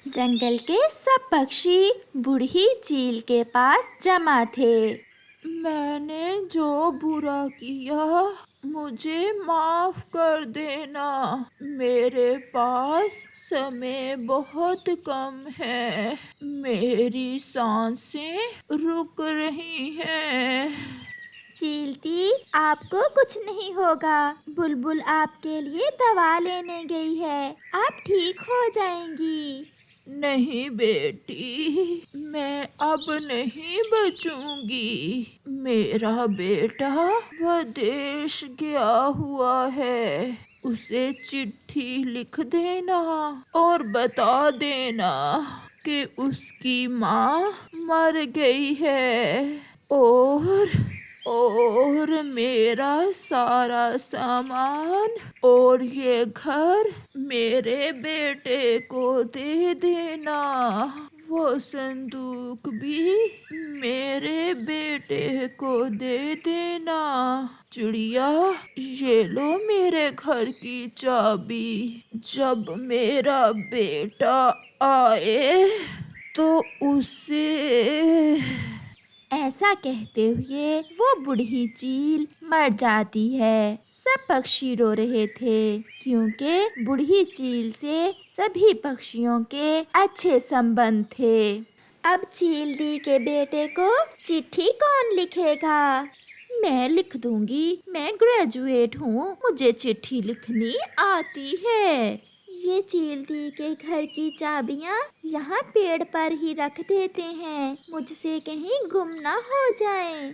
जंगल के सब पक्षी बूढ़ी चील के पास जमा थे। मैंने जो बुरा किया मुझे माफ कर देना। मेरे पास समय बहुत कम है। मेरी सांसें रुक रही हैं। चीलती, आपको कुछ नहीं होगा। बुलबुल आपके लिए दवा लेने गई है। आप ठीक हो जाएंगी। नहीं बेटी, मैं अब नहीं बचूंगी। मेरा बेटा विदेश गया हुआ है। उसे चिट्ठी लिख देना और बता देना कि उसकी माँ मर गई है और मेरा सारा सामान और ये घर मेरे बेटे को दे देना। वो संदूक भी मेरे बेटे को दे देना। चिड़िया, ये लो मेरे घर की चाबी। जब मेरा बेटा आए तो उसे। ऐसा कहते हुए वो बूढ़ी चील मर जाती है। सब पक्षी रो रहे थे क्योंकि बूढ़ी चील से सभी पक्षियों के अच्छे संबंध थे। अब चील दी के बेटे को चिट्ठी कौन लिखेगा? मैं लिख दूंगी। मैं ग्रेजुएट हूँ, मुझे चिट्ठी लिखनी आती है। ये चीलती के घर की चाबियाँ यहाँ पेड़ पर ही रख देते हैं, मुझसे कहीं गुम ना हो जाएं।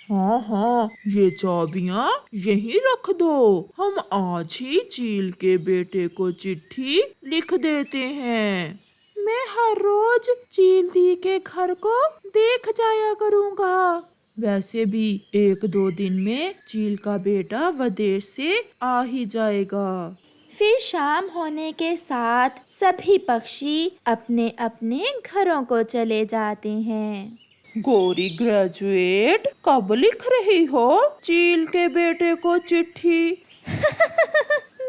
हाँ हाँ, ये चाबियाँ यहीं रख दो। हम आज ही चील के बेटे को चिट्ठी लिख देते हैं। मैं हर रोज चील दी के घर को देख जाया करूँगा। वैसे भी 1-2 दिन में चील का बेटा विदेश से आ ही जाएगा। फिर शाम होने के साथ सभी पक्षी अपने अपने घरों को चले जाते हैं। गौरी ग्रेजुएट, कब लिख रही हो चील के बेटे को चिट्ठी?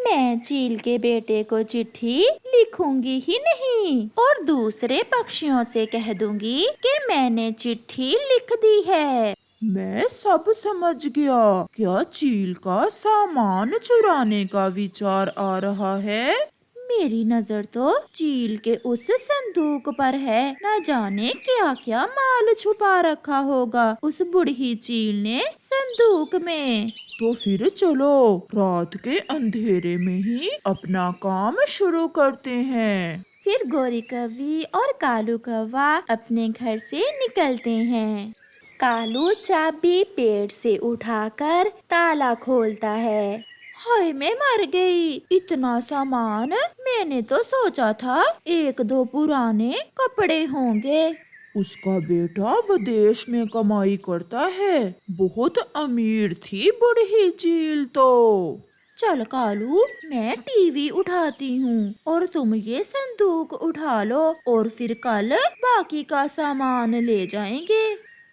मैं चील के बेटे को चिट्ठी लिखूंगी ही नहीं और दूसरे पक्षियों से कह दूंगी कि मैंने चिट्ठी लिख दी है। मैं सब समझ गया। क्या चील का सामान चुराने का विचार आ रहा है? मेरी नजर तो चील के उस संदूक पर है। न जाने क्या क्या माल छुपा रखा होगा उस बूढ़ी चील ने संदूक में। तो फिर चलो रात के अंधेरे में ही अपना काम शुरू करते हैं। फिर गोरी कौवी और कालू कौवा अपने घर से निकलते हैं। कालू चाबी पेड़ से उठाकर ताला खोलता है। हाय, मैं मर गई। इतना सामान! मैंने तो सोचा था 1-2 पुराने कपड़े होंगे। उसका बेटा विदेश में कमाई करता है। बहुत अमीर थी बूढ़ी चील तो। चल कालू, मैं टीवी उठाती हूँ और तुम ये संदूक उठा लो और फिर कल बाकी का सामान ले जाएंगे।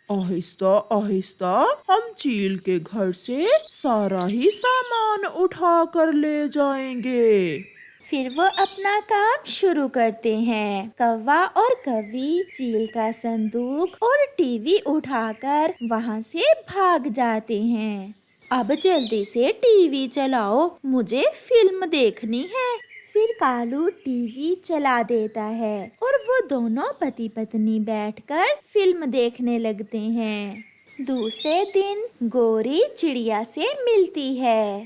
आहिस्ता आहिस्ता हम चील के घर से सारा ही सामान उठा कर ले जाएंगे। फिर वो अपना काम शुरू करते हैं। कौवा और कौवी चील का संदूक और टीवी उठाकर वहाँ से भाग जाते हैं। अब जल्दी से टीवी चलाओ, मुझे फिल्म देखनी है। फिर कालू टीवी चला देता है और वो दोनों पति पत्नी बैठकर फिल्म देखने लगते हैं। दूसरे दिन गोरी चिड़िया से मिलती है।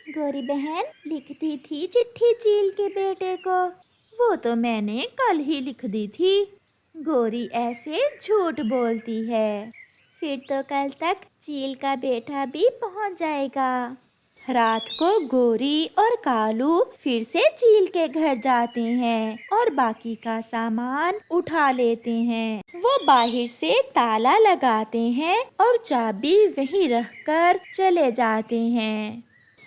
गोरी बहन लिखती थी चिट्ठी चील के बेटे को। वो तो मैंने कल ही लिख दी थी। गोरी ऐसे झूठ बोलती है। फिर तो कल तक चील का बेटा भी पहुंच जाएगा। रात को गोरी और कालू फिर से चील के घर जाते हैं और बाकी का सामान उठा लेते हैं। वो बाहर से ताला लगाते हैं और चाबी वहीं रखकर चले जाते हैं।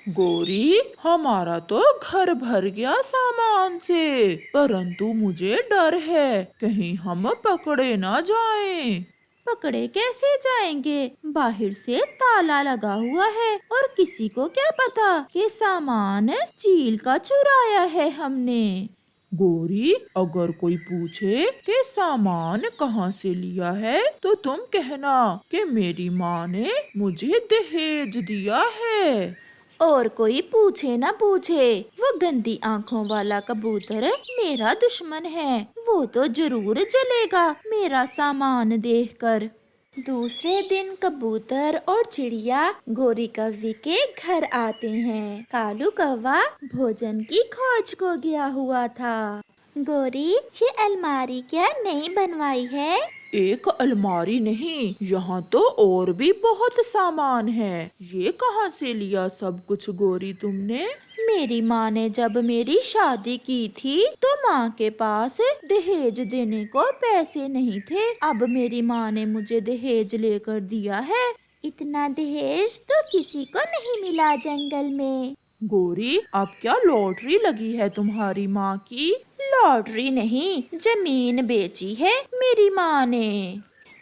गौरी, हमारा तो घर भर गया सामान से, परंतु मुझे डर है कहीं हम पकड़े ना जाएं। पकड़े कैसे जाएंगे? बाहर से ताला लगा हुआ है और किसी को क्या पता कि सामान चील का चुराया है हमने। गोरी, अगर कोई पूछे कि सामान कहाँ से लिया है तो तुम कहना कि मेरी माँ ने मुझे दहेज दिया है। और कोई पूछे ना पूछे, वो गंदी आंखों वाला कबूतर मेरा दुश्मन है। वो तो जरूर जलेगा मेरा सामान देखकर। दूसरे दिन कबूतर और चिड़िया गोरी कौवी के घर आते हैं। कालू कौवा भोजन की खोज को गया हुआ था। गोरी, ये अलमारी क्या नई बनवाई है? एक अलमारी नहीं, यहाँ तो और भी बहुत सामान है। ये कहाँ से लिया सब कुछ गोरी तुमने? मेरी माँ ने जब मेरी शादी की थी तो माँ के पास दहेज देने को पैसे नहीं थे। अब मेरी माँ ने मुझे दहेज लेकर दिया है। इतना दहेज तो किसी को नहीं मिला जंगल में। गोरी, अब क्या लॉटरी लगी है तुम्हारी माँ की? लॉटरी नहीं, जमीन बेची है मेरी माँ ने।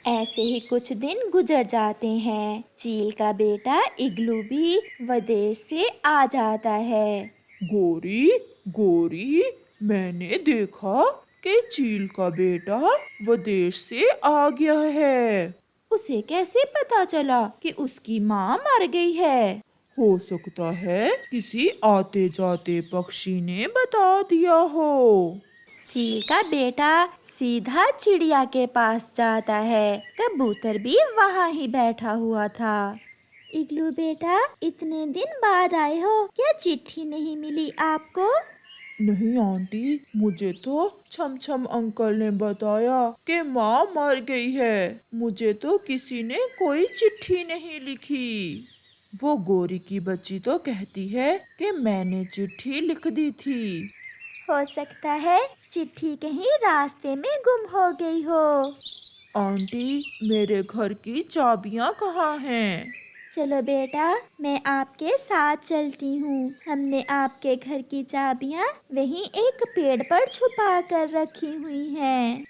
ऐसे ही कुछ दिन गुजर जाते हैं। चील का बेटा इग्लू भी विदेश से आ जाता है। गोरी, गोरी, मैंने देखा कि चील का बेटा विदेश से आ गया है। उसे कैसे पता चला कि उसकी माँ मर गई है? हो सकता है किसी आते जाते पक्षी ने बता दिया हो। चील का बेटा सीधा चिड़िया के पास जाता है। कबूतर भी वहाँ ही बैठा हुआ था। इग्लू बेटा, इतने दिन बाद आए हो, क्या चिट्ठी नहीं मिली आपको? नहीं आंटी, मुझे तो छम छम अंकल ने बताया कि माँ मर गई है। मुझे तो किसी ने कोई चिट्ठी नहीं लिखी। वो गोरी की बच्ची तो कहती है कि मैंने चिट्ठी लिख दी थी। हो सकता है चिट्ठी कहीं रास्ते में गुम हो गई हो। आंटी, मेरे घर की चाबियाँ कहाँ हैं? चलो बेटा, मैं आपके साथ चलती हूँ। हमने आपके घर की चाबियाँ वहीं एक पेड़ पर छुपा कर रखी हुई हैं।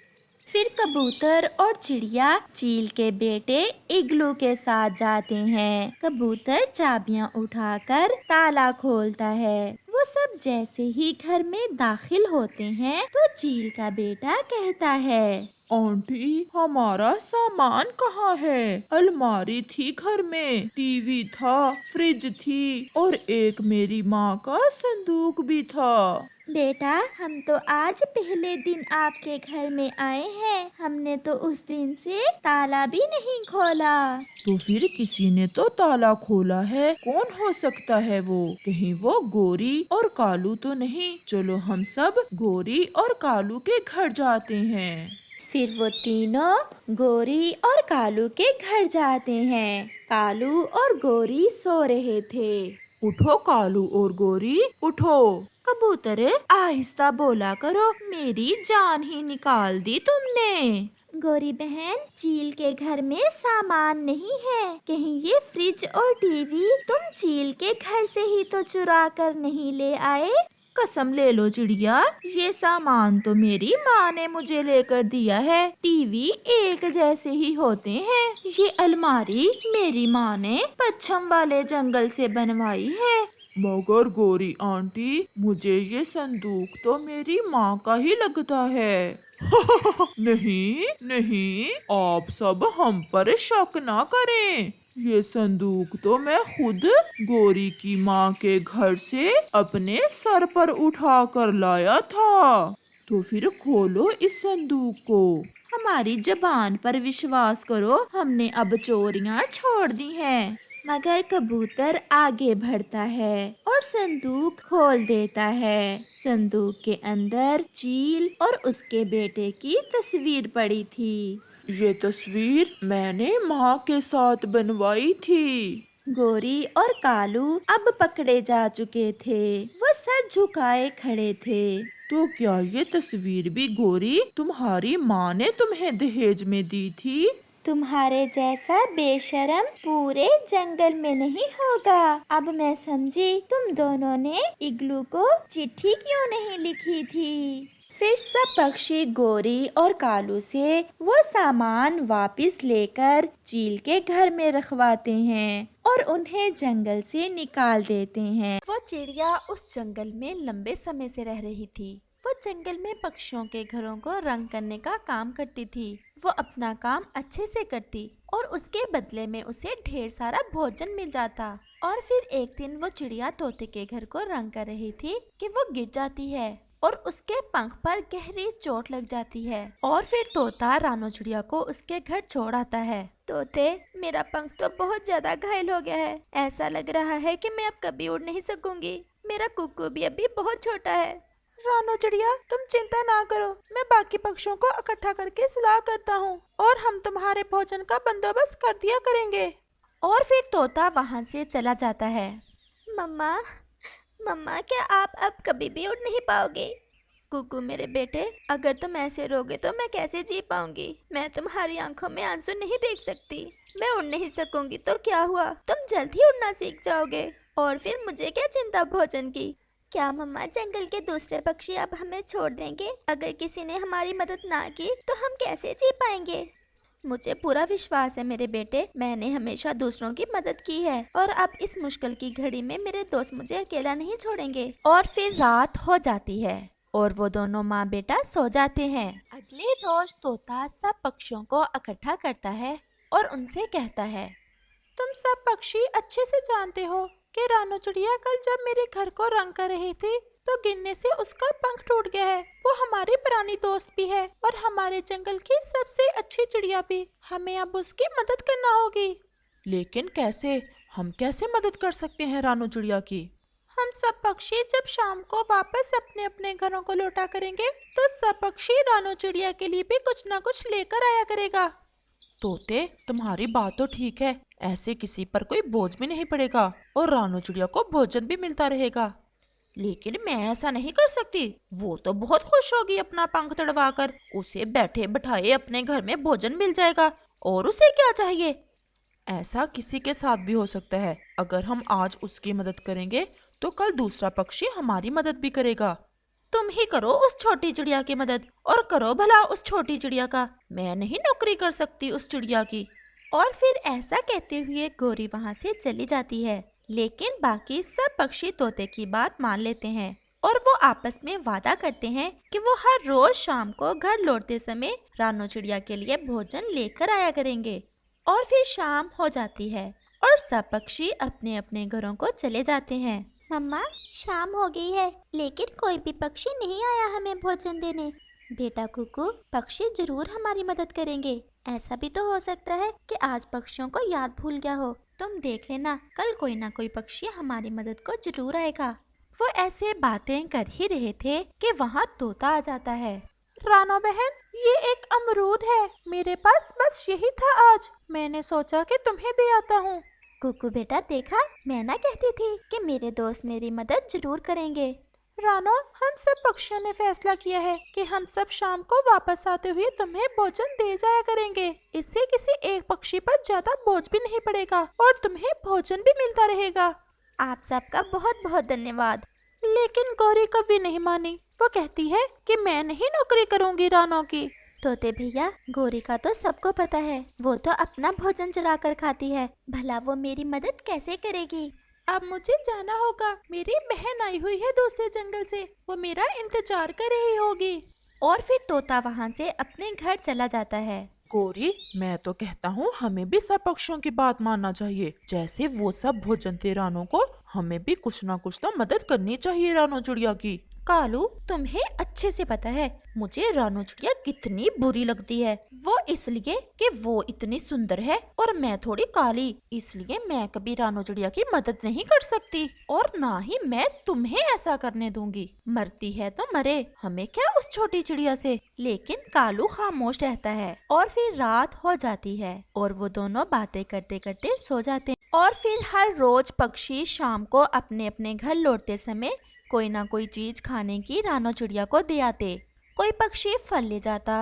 फिर कबूतर और चिड़िया चील के बेटे इग्लू के साथ जाते हैं। कबूतर चाबियाँ उठाकर ताला खोलता है। वो सब जैसे ही घर में दाखिल होते हैं तो चील का बेटा कहता है, आंटी, हमारा सामान कहाँ है? अलमारी थी घर में, टीवी था, फ्रिज थी और एक मेरी माँ का संदूक भी था। बेटा, हम तो आज पहले दिन आपके घर में आए हैं। हमने तो उस दिन से ताला भी नहीं खोला। तो फिर किसी ने तो ताला खोला है। कौन हो सकता है वो? कहीं वो गोरी और कालू तो नहीं? चलो हम सब गोरी और कालू के घर जाते हैं। फिर वो तीनों गोरी और कालू के घर जाते हैं। कालू और गोरी सो रहे थे। उठो कालू और गोरी, उठो। कबूतर, आहिस्ता बोला करो, मेरी जान ही निकाल दी तुमने। गोरी बहन, चील के घर में सामान नहीं है। कहीं ये फ्रिज और टीवी तुम चील के घर से ही तो चुरा कर नहीं ले आए? कसम ले लो चिड़िया, ये सामान तो मेरी माँ ने मुझे लेकर दिया है। टीवी एक जैसे ही होते हैं। ये अलमारी मेरी माँ ने पश्चिम वाले जंगल से बनवाई है। मगर गोरी आंटी, मुझे ये संदूक तो मेरी माँ का ही लगता है। नहीं नहीं, आप सब हम पर शक ना करें। ये संदूक तो मैं खुद गोरी की माँ के घर से अपने सर पर उठा कर लाया था। तो फिर खोलो इस संदूक को। हमारी जबान पर विश्वास करो, हमने अब चोरियां छोड़ दी हैं। मगर कबूतर आगे बढ़ता है और संदूक खोल देता है। संदूक के अंदर चील और उसके बेटे की तस्वीर पड़ी थी। ये तस्वीर मैंने माँ के साथ बनवाई थी। गोरी और कालू अब पकड़े जा चुके थे। वो सर झुकाए खड़े थे। तो क्या ये तस्वीर भी गोरी तुम्हारी माँ ने तुम्हें दहेज में दी थी? तुम्हारे जैसा बेशरम पूरे जंगल में नहीं होगा। अब मैं समझी तुम दोनों ने इग्लू को चिट्ठी क्यों नहीं लिखी थी। फिर सब पक्षी गोरी और कालू से वो सामान वापस लेकर चील के घर में रखवाते हैं और उन्हें जंगल से निकाल देते हैं। वो चिड़िया उस जंगल में लंबे समय से रह रही थी। वो जंगल में पक्षियों के घरों को रंग करने का काम करती थी। वो अपना काम अच्छे से करती और उसके बदले में उसे ढेर सारा भोजन मिल जाता। और फिर एक दिन वो चिड़िया तोते के घर को रंग कर रही थी कि वो गिर जाती है और उसके पंख पर गहरी चोट लग जाती है। और फिर तोता रानो चिड़िया को उसके घर छोड़ आता है। तोते, मेरा पंख तो बहुत ज्यादा घायल हो गया है। ऐसा लग रहा है कि मैं अब कभी उड़ नहीं सकूंगी। मेरा कुक्कू भी अभी बहुत छोटा है। रानो चिड़िया, तुम चिंता ना करो, मैं बाकी पक्षियों को इकट्ठा करके सलाह करता हूँ और हम तुम्हारे भोजन का बंदोबस्त कर दिया करेंगे। और फिर तोता वहाँ से चला जाता है। मम्मा, मम्मा, क्या आप अब कभी भी उड़ नहीं पाओगे? कुकू मेरे बेटे, अगर तुम ऐसे रोगे तो मैं कैसे जी पाऊंगी? मैं तुम्हारी आंखों में आंसू नहीं देख सकती। मैं उड़ नहीं सकूंगी तो क्या हुआ, तुम जल्द ही उड़ना सीख जाओगे और फिर मुझे क्या चिंता भोजन की। क्या मम्मा, जंगल के दूसरे पक्षी अब हमें छोड़ देंगे? अगर किसी ने हमारी मदद ना की तो हम कैसे जी पाएंगे? मुझे पूरा विश्वास है मेरे बेटे, मैंने हमेशा दूसरों की मदद की है और अब इस मुश्किल की घड़ी में मेरे दोस्त मुझे अकेला नहीं छोड़ेंगे। और फिर रात हो जाती है और वो दोनों माँ बेटा सो जाते हैं। अगले रोज तोता सब पक्षियों को इकट्ठा करता है और उनसे कहता है, तुम सब पक्षी अच्छे से जानते हो कि रानो चिड़िया कल जब मेरे घर को रंग कर रही थी तो गिरने से उसका पंख टूट गया है। वो हमारी पुरानी दोस्त भी है और हमारे जंगल की सबसे अच्छी चिड़िया भी। हमें अब उसकी मदद करना होगी। लेकिन कैसे? हम कैसे मदद कर सकते हैं रानो चिड़िया की? हम सब पक्षी जब शाम को वापस अपने अपने घरों को लौटा करेंगे तो सब पक्षी रानो चिड़िया के लिए भी कुछ न कुछ लेकर आया करेगा। तोते, तुम्हारी बात तो ठीक है, ऐसे किसी पर कोई बोझ भी नहीं पड़ेगा और रानो चिड़िया को भोजन भी मिलता रहेगा। लेकिन मैं ऐसा नहीं कर सकती। वो तो बहुत खुश होगी अपना पंख तड़वाकर। उसे बैठे बिठाए अपने घर में भोजन मिल जाएगा और उसे क्या चाहिए? ऐसा किसी के साथ भी हो सकता है। अगर हम आज उसकी मदद करेंगे तो कल दूसरा पक्षी हमारी मदद भी करेगा। तुम ही करो उस छोटी चिड़िया की मदद और करो भला उस छोटी चिड़िया का। मैं नहीं नौकरी कर सकती उस चिड़िया की। और फिर ऐसा कहते हुए गोरी वहाँ से चली जाती है। लेकिन बाकी सब पक्षी तोते की बात मान लेते हैं और वो आपस में वादा करते हैं कि वो हर रोज शाम को घर लौटते समय रानो चिड़िया के लिए भोजन लेकर आया करेंगे। और फिर शाम हो जाती है और सब पक्षी अपने अपने घरों को चले जाते हैं। मम्मा, शाम हो गई है लेकिन कोई भी पक्षी नहीं आया हमें भोजन देने। बेटा कुकू, पक्षी जरूर हमारी मदद करेंगे। ऐसा भी तो हो सकता है कि आज पक्षियों को याद भूल गया हो। तुम देख लेना, कल कोई ना कोई पक्षी हमारी मदद को जरूर आएगा। वो ऐसे बातें कर ही रहे थे कि वहाँ तोता आ जाता है। रानो बहन, ये एक अमरूद है। मेरे पास बस यही था आज। मैंने सोचा कि तुम्हें दे आता हूँ। कुकू बेटा, देखा, मैं ना कहती थी कि मेरे दोस्त मेरी मदद जरूर करेंगे। रानो, हम सब पक्षियों ने फैसला किया है कि हम सब शाम को वापस आते हुए तुम्हें भोजन दे जाया करेंगे। इससे किसी एक पक्षी पर ज्यादा बोझ भी नहीं पड़ेगा और तुम्हें भोजन भी मिलता रहेगा। आप सबका बहुत बहुत धन्यवाद। लेकिन गौरी कभी नहीं मानी। वो कहती है कि मैं नहीं नौकरी करूंगी रानो की। तोते भैया, गौरी का तो सबको पता है, वो तो अपना भोजन चुरा कर खाती है। भला वो मेरी मदद कैसे करेगी? अब मुझे जाना होगा। मेरी बहन आई हुई है दूसरे जंगल से। वो मेरा इंतजार कर रही होगी। और फिर तोता वहाँ से अपने घर चला जाता है। गौरी, मैं तो कहता हूँ हमें भी सब पक्षियों की बात मानना चाहिए। जैसे वो सब भोजन दे रानो को, हमें भी कुछ ना कुछ तो मदद करनी चाहिए रानो चिड़िया की। कालू, तुम्हें अच्छे से पता है मुझे रानो चिड़िया कितनी बुरी लगती है। वो इसलिए कि वो इतनी सुंदर है और मैं थोड़ी काली, इसलिए मैं कभी रानो चिड़िया की मदद नहीं कर सकती और ना ही मैं तुम्हें ऐसा करने दूंगी। मरती है तो मरे, हमें क्या उस छोटी चिड़िया से। लेकिन कालू खामोश रहता है। और फिर रात हो जाती है और वो दोनों बातें करते करते सो जाते हैं। और फिर हर रोज पक्षी शाम को अपने अपने घर लौटते समय कोई ना कोई चीज खाने की रानो चिड़िया को दे आते। कोई पक्षी फल ले जाता,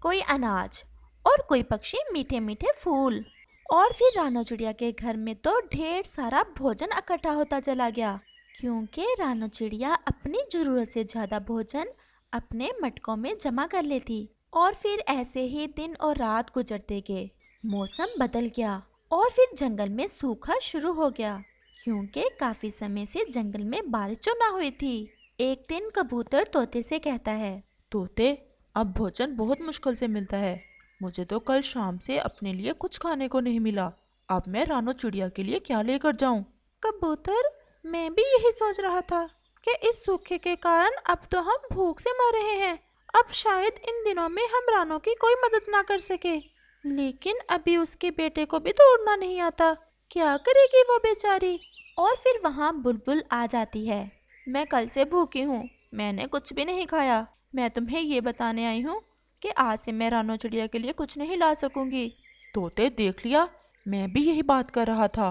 कोई अनाज और कोई पक्षी मीठे मीठे फूल। और फिर रानो चिड़िया के घर में तो ढेर सारा भोजन इकट्ठा होता चला गया, क्योंकि रानो चिड़िया अपनी जरूरत से ज्यादा भोजन अपने मटकों में जमा कर लेती। और फिर ऐसे ही दिन और रात गुजरते गए। मौसम बदल गया और फिर जंगल में सूखा शुरू हो गया, क्योंकि काफी समय से जंगल में बारिश जो ना हुई थी। एक दिन कबूतर तोते से कहता है, तोते, अब भोजन बहुत मुश्किल से मिलता है। मुझे तो कल शाम से अपने लिए कुछ खाने को नहीं मिला। अब मैं रानो चिड़िया के लिए क्या लेकर जाऊं? कबूतर, मैं भी यही सोच रहा था कि इस सूखे के कारण अब तो हम भूख से मर रहे हैं। अब शायद इन दिनों में हम रानो की कोई मदद ना कर सके। लेकिन अभी उसके बेटे को भी तो उड़ना नहीं आता। क्या करेगी वो बेचारी? और फिर वहाँ बुलबुल आ जाती है। मैं कल से भूखी हूँ, मैंने कुछ भी नहीं खाया। मैं तुम्हें ये बताने आई हूँ कि आज से मैं रानो चिड़िया के लिए कुछ नहीं ला सकूंगी। तोते, देख लिया, मैं भी यही बात कर रहा था।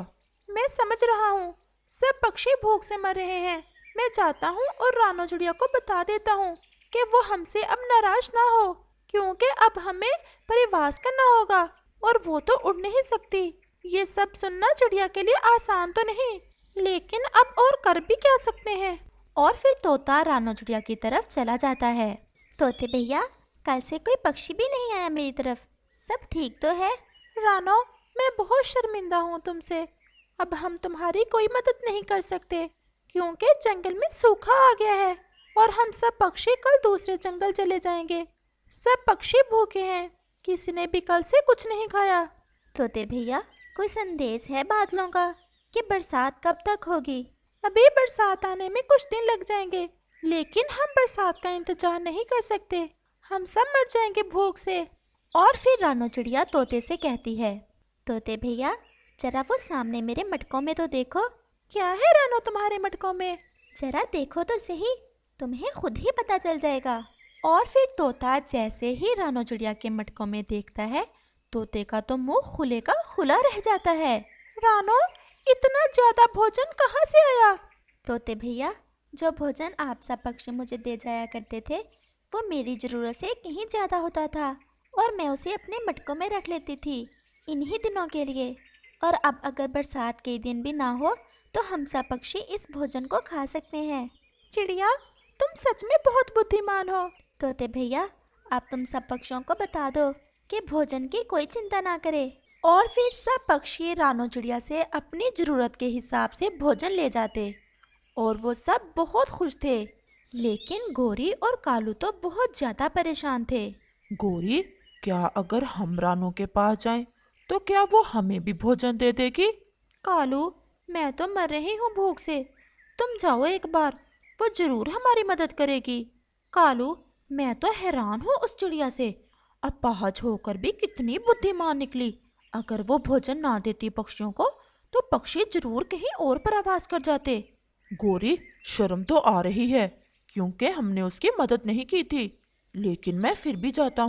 मैं समझ रहा हूँ, सब पक्षी भूख से मर रहे हैं। मैं जाता हूँ और रानो चिड़िया को बता देता हूँ कि वो हमसे अब नाराज ना हो, क्योंकि अब हमें परिवास करना होगा और वो तो उड़ नहीं सकती। ये सब सुनना चिड़िया के लिए आसान तो नहीं, लेकिन अब और कर भी क्या सकते हैं। और फिर तोता रानो चिड़िया की तरफ चला जाता है। तोते भैया, कल से कोई पक्षी भी नहीं आया मेरी तरफ, सब ठीक तो है? रानो, मैं बहुत शर्मिंदा हूँ तुमसे। अब हम तुम्हारी कोई मदद नहीं कर सकते, क्योंकि जंगल में सूखा आ गया है और हम सब पक्षी कल दूसरे जंगल चले जाएंगे। सब पक्षी भूखे हैं, किसी ने भी कल से कुछ नहीं खाया। तोते भैया, कोई संदेश है बादलों का कि बरसात कब तक होगी? अभी बरसात आने में कुछ दिन लग जाएंगे, लेकिन हम बरसात का इंतजार नहीं कर सकते। हम सब मर जाएंगे भूख से। और फिर रानो चिड़िया तोते से कहती है, तोते भैया, जरा वो सामने मेरे मटकों में तो देखो। क्या है रानो तुम्हारे मटकों में? जरा देखो तो सही, तुम्हें खुद ही पता चल जाएगा। और फिर तोता जैसे ही रानो चिड़िया के मटकों में देखता है, तोते का तो मुंह खुले का खुला रह जाता है। रानो, इतना ज्यादा भोजन कहाँ से आया? तोते भैया, जो भोजन आप सब पक्षी मुझे दे जाया करते थे, वो मेरी ज़रूरत से कहीं ज़्यादा होता था और मैं उसे अपने मटकों में रख लेती थी इन्हीं दिनों के लिए। और अब अगर बरसात के दिन भी ना हो तो हम सब पक्षी इस भोजन को खा सकते हैं। चिड़िया, तुम सच में बहुत बुद्धिमान हो। तोते भैया, अब तुम सब पक्षियों को बता दो कि भोजन की कोई चिंता ना करे। और फिर सब पक्षी रानो चिड़िया से अपनी ज़रूरत के हिसाब से भोजन ले जाते और वो सब बहुत खुश थे। लेकिन गोरी और कालू तो बहुत ज़्यादा परेशान थे। गोरी, क्या अगर हम रानो के पास जाएं तो क्या वो हमें भी भोजन दे देगी? कालू, मैं तो मर रही हूँ भूख से, तुम जाओ एक बार, वो जरूर हमारी मदद करेगी। कालू, मैं तो हैरान हूँ उस चिड़िया से, अपाहज होकर भी कितनी बुद्धिमान निकली। अगर वो भोजन ना देती पक्षियों को तो पक्षी जरूर कहीं और प्रवास कर जाते। गोरी, शर्म तो आ रही है, क्योंकि हमने उसकी मदद नहीं की थी, लेकिन मैं फिर भी जाता हूँ।